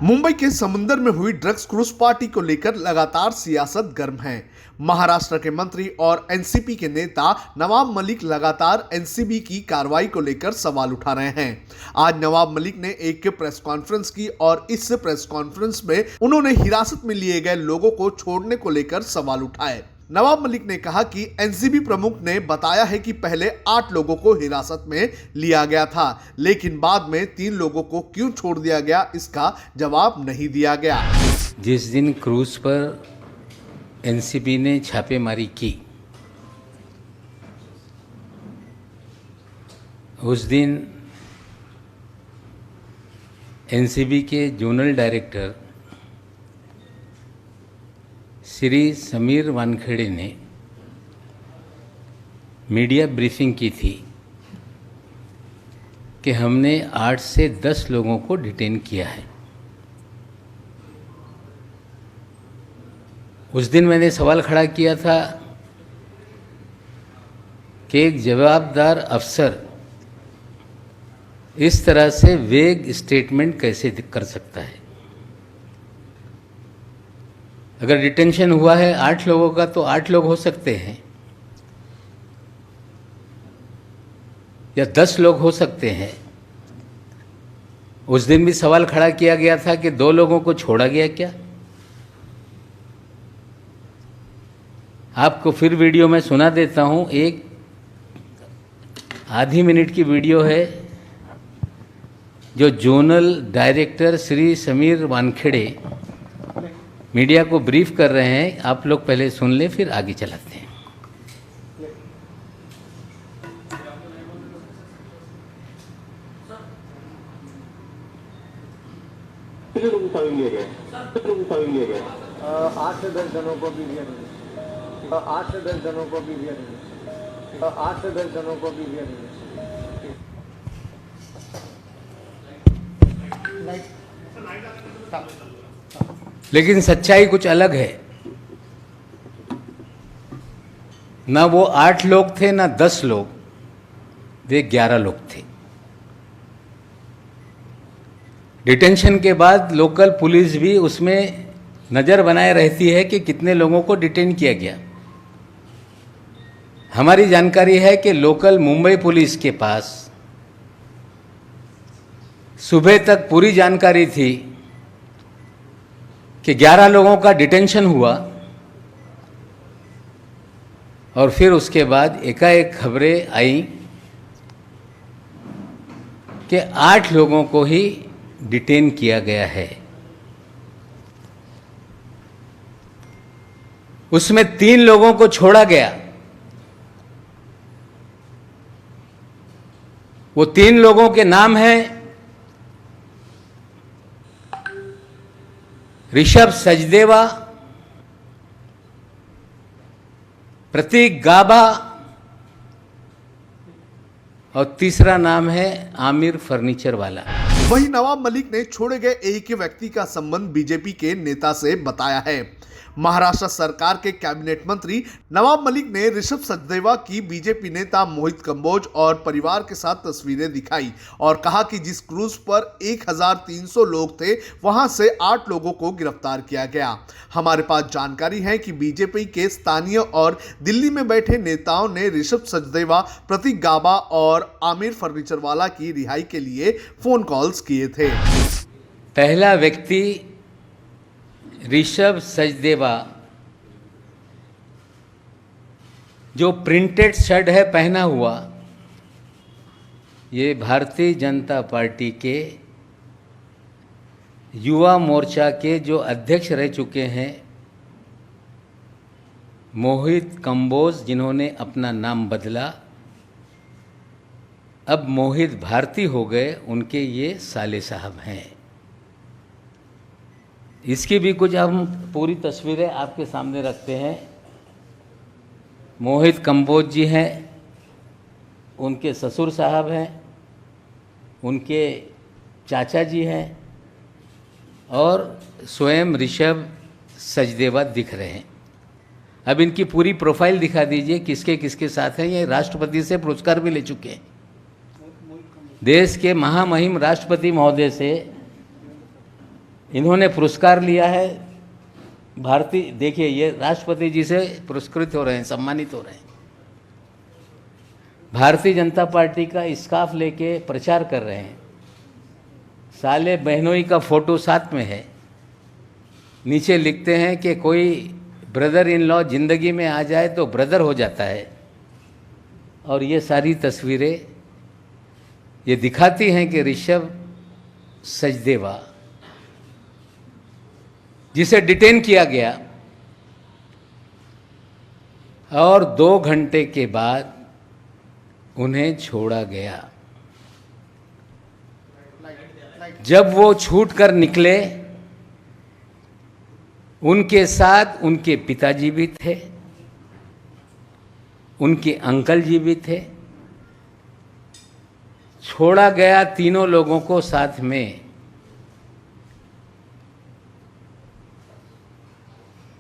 मुंबई के समुंदर में हुई ड्रग्स क्रूज पार्टी को लेकर लगातार सियासत गर्म है। महाराष्ट्र के मंत्री और एनसीपी के नेता नवाब मलिक लगातार एनसीबी की कार्रवाई को लेकर सवाल उठा रहे हैं। आज नवाब मलिक ने एक प्रेस कॉन्फ्रेंस की और इस प्रेस कॉन्फ्रेंस में उन्होंने हिरासत में लिए गए लोगों को छोड़ने को लेकर सवाल उठाए। नवाब मलिक ने कहा कि एनसीबी प्रमुख ने बताया है कि पहले 8 लोगों को हिरासत में लिया गया था, लेकिन बाद में 3 लोगों को क्यों छोड़ दिया गया, इसका जवाब नहीं दिया गया। जिस दिन क्रूज पर एनसीबी ने छापेमारी की, उस दिन एनसीबी के जोनल डायरेक्टर श्री समीर वानखेड़े ने मीडिया ब्रीफिंग की थी कि हमने 8 से 10 लोगों को डिटेन किया है। उस दिन मैंने सवाल खड़ा किया था कि एक जवाबदार अफसर इस तरह से वेग स्टेटमेंट कैसे कर सकता है। अगर डिटेंशन हुआ है 8 लोगों का तो 8 लोग हो सकते हैं या 10 लोग हो सकते हैं। उस दिन भी सवाल खड़ा किया गया था कि 2 लोगों को छोड़ा गया क्या। आपको फिर वीडियो में सुना देता हूं, एक आधी मिनट की वीडियो है जो zonal director Shri Sameer Wankhede media को ब्रीफ कर रहे हैं। आप लोग पहले सुन लें, फिर आगे चलाते हैं। कितने लोग फाइल लिए गए? 8 से 10 जनों को भी दिया नहीं। 8 से 10 जनों को भी दिया नहीं। 8 से 10 जनों को भी दिया नहीं। लेकिन सच्चाई कुछ अलग है। ना वो 8 लोग थे, ना 10 लोग, वे 11 लोग थे। डिटेंशन के बाद लोकल पुलिस भी उसमें नज़र बनाए रहती है कि कितने लोगों को डिटेन किया गया। हमारी जानकारी है कि लोकल मुंबई पुलिस के पास सुबह तक पूरी जानकारी थी कि 11 लोगों का डिटेंशन हुआ और फिर उसके बाद एकाएक खबरें आई कि 8 लोगों को ही डिटेन किया गया है। उसमें 3 लोगों को छोड़ा गया। वो 3 लोगों के नाम हैं ऋषभ सचदेवा, प्रतीक गाभा और तीसरा नाम है आमिर फर्नीचर वाला। वहीं नवाब मलिक ने छोड़े गए एक व्यक्ति का संबंध बीजेपी के नेता से बताया है। महाराष्ट्र सरकार के कैबिनेट मंत्री नवाब मलिक ने ऋषभ सचदेवा की बीजेपी नेता मोहित कंबोज और परिवार के साथ तस्वीरें दिखाई और कहा कि जिस क्रूज पर 1300 लोग थे, वहां से 8 लोगों को गिरफ्तार किया गया। हमारे पास जानकारी है कि बीजेपी के स्थानीय और दिल्ली में बैठे नेताओं ने ऋषभ सचदेवा, प्रतीक गाभा और आमिर फर्नीचर वाला की रिहाई के लिए फोन कॉल्स किए थे। पहला व्यक्ति ऋषभ सचदेवा, जो प्रिंटेड शर्ट है पहना हुआ, ये भारतीय जनता पार्टी के युवा मोर्चा के जो अध्यक्ष रह चुके हैं मोहित कंबोज, जिन्होंने अपना नाम बदला, अब मोहित भारती हो गए, उनके ये साले साहब हैं। इसकी भी कुछ हम पूरी तस्वीरें आपके सामने रखते हैं। मोहित कंबोज जी हैं, उनके ससुर साहब हैं, उनके चाचा जी हैं और स्वयं ऋषभ सचदेवा दिख रहे हैं। अब इनकी पूरी प्रोफाइल दिखा दीजिए, किसके किसके साथ हैं। ये राष्ट्रपति से पुरस्कार भी ले चुके हैं। देश के महामहिम राष्ट्रपति महोदय से इन्होंने पुरस्कार लिया है भारतीय, देखिए ये राष्ट्रपति जी से पुरस्कृत हो रहे हैं, सम्मानित हो रहे हैं। भारतीय जनता पार्टी का स्कार्फ लेके प्रचार कर रहे हैं। साले बहनोई का फोटो साथ में है। नीचे लिखते हैं कि कोई ब्रदर इन लॉ जिंदगी में आ जाए तो ब्रदर हो जाता है। और ये सारी तस्वीरें ये दिखाती हैं कि ऋषभ सचदेवा, जिसे डिटेन किया गया और 2 घंटे के बाद उन्हें छोड़ा गया। जब वो छूट कर निकले, उनके साथ उनके पिताजी भी थे, उनके अंकल जी भी थे। छोड़ा गया तीनों लोगों को साथ में।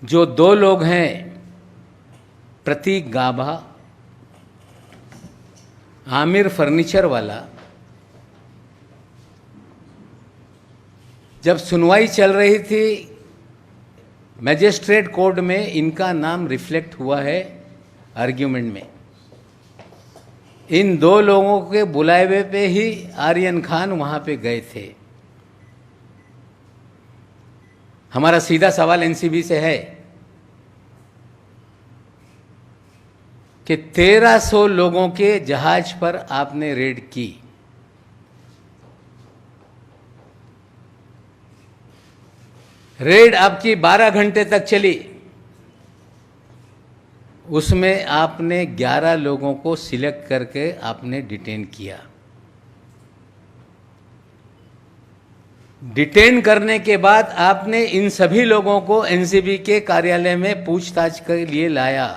जो 2 लोग हैं, प्रतीक गाभा, आमिर फर्नीचर वाला, जब सुनवाई चल रही थी मैजिस्ट्रेट कोर्ट में, इनका नाम रिफ्लेक्ट हुआ है आर्ग्यूमेंट में। इन 2 लोगों के बुलावे पे ही आर्यन खान वहां पे गए थे। हमारा सीधा सवाल एनसीबी से है कि 1300 लोगों के जहाज पर आपने रेड की। रेड आपकी 12 घंटे तक चली। उसमें आपने 11 लोगों को सिलेक्ट करके आपने डिटेन किया। डिटेन करने के बाद आपने इन सभी लोगों को एनसीबी के कार्यालय में पूछताछ के लिए लाया।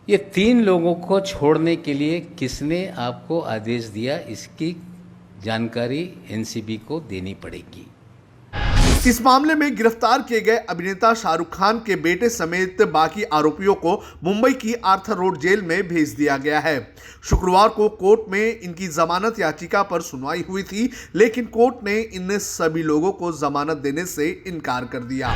ये 3 लोगों को छोड़ने के लिए किसने आपको आदेश दिया, इसकी जानकारी एनसीबी को देनी पड़ेगी। इस मामले में गिरफ्तार किए गए अभिनेता शाहरुख खान के बेटे समेत बाकी आरोपियों को मुंबई की आर्थर रोड जेल में भेज दिया गया है। शुक्रवार को कोर्ट में इनकी जमानत याचिका पर सुनवाई हुई थी, लेकिन कोर्ट ने इन सभी लोगों को जमानत देने से इनकार कर दिया।